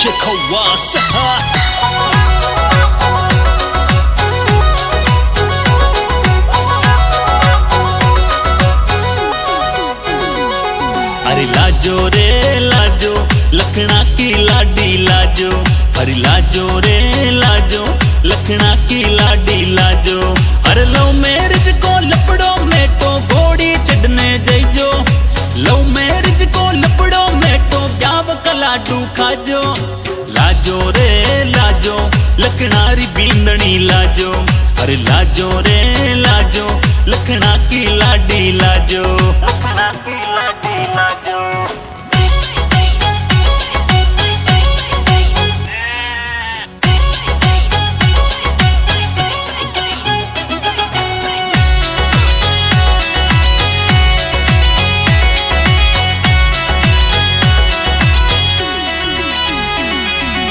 Shikawasa. अरे लाजो रे लाजो लखना की लाडी लाजो, अरे लाजो रे लाजो लखना की लाडी लाजो। अरे लव मैरिज को लपड़ो मेटो घोड़ी चढ़ने जइजो, लव मैरिज को लपड़ो मेटो ब्याव का लाडू खाजो। लाजो रे लाजो लखनारी बींदनी लाजो, अरे लाजो रे लाजो लखना की लाडी लाजो, लखना की लाडी लाजो।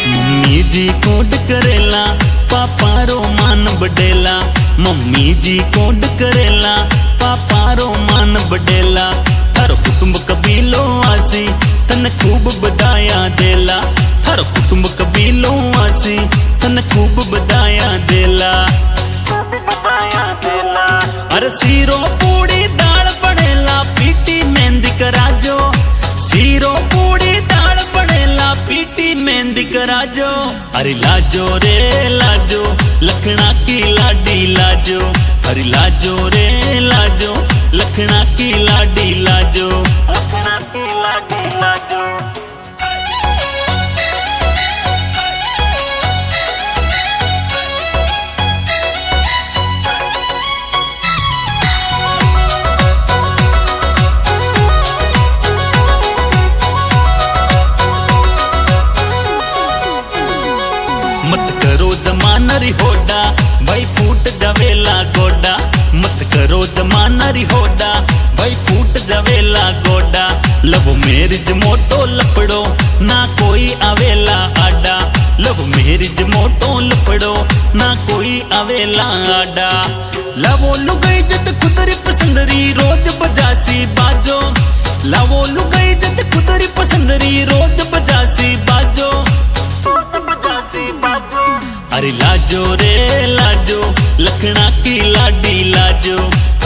मम्मी जी कोड करेला पापा रो मान बडेला, मम्मी जी कोड करेला पापा रो मान बडेला। हर कुटुंब कबीलो आसी तन खूब बधाया देला, हर कुटुंब कबीलो आसी तन खूब बधाया देला, बधाया देला। अरे सीरो पूड़ी दाल बनेला पीटी मेहंदी कराजो, सीरो पूड़ी दाल बनेला पीटी मेहंदी कराजो। अरे लाजो रे लाजो लखना की लाडी लाजो, अरे लाजो रे लाजो लखना की लाडी लाजो, लखना की लाडी लाजो। मत करो जमाना री होडा भाई फूट जावेला गोडा, मत करो जमाना री होडा भाई फूट जावेला गोडा। लव मैरिज मोटो लपड़ो ना कोई आवेला आडा, लव मैरिज मोटो लपड़ो ना कोई आवेला आडा। लवो लुगाई जद खुदरी पसंदरी रोज बजासी बाजो, लवो लुगाई जद खुदरी पसंदरी रोज बजासी बाजो, अरे लाजो रे लाजो लखना की लाडी लाजो,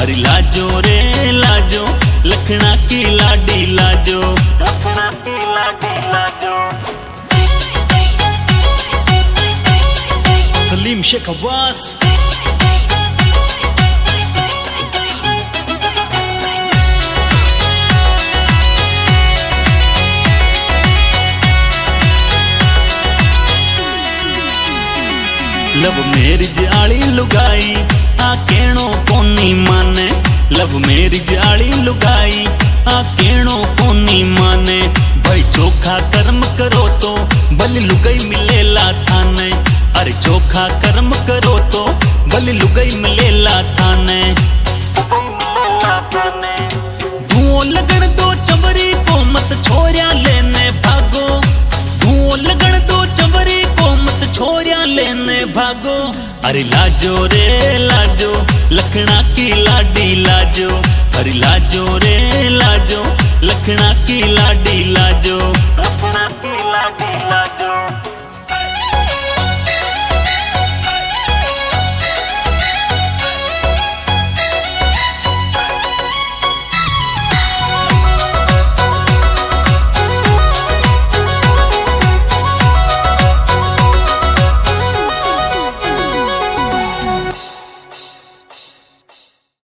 अरे लाजो रे लाजो लखना की लाडी लाजो, लखना की लाडी लाजो। सलीम शेख अब्बास। लव मैरिज आली लुगाई आ केणो कोनी माने, लव मैरिज आली लुगाई आ केणो कोनी माने। भाई चोखा कर्म करो तो भली लुगाई मिलेला थाने, अरे चोखा कर्म करो तो भली लुगाई मिलेला थाने, धुओं लगन दो चवरी को मत छोरिया लेने भागो, धुओं लगन दो चवरी को मत छोरिया लेने भागो। अरे लाजो रे लाजो लखना की लाडी लाजो, अरे लाजो रे लाजो लखना की लाडी लाजो।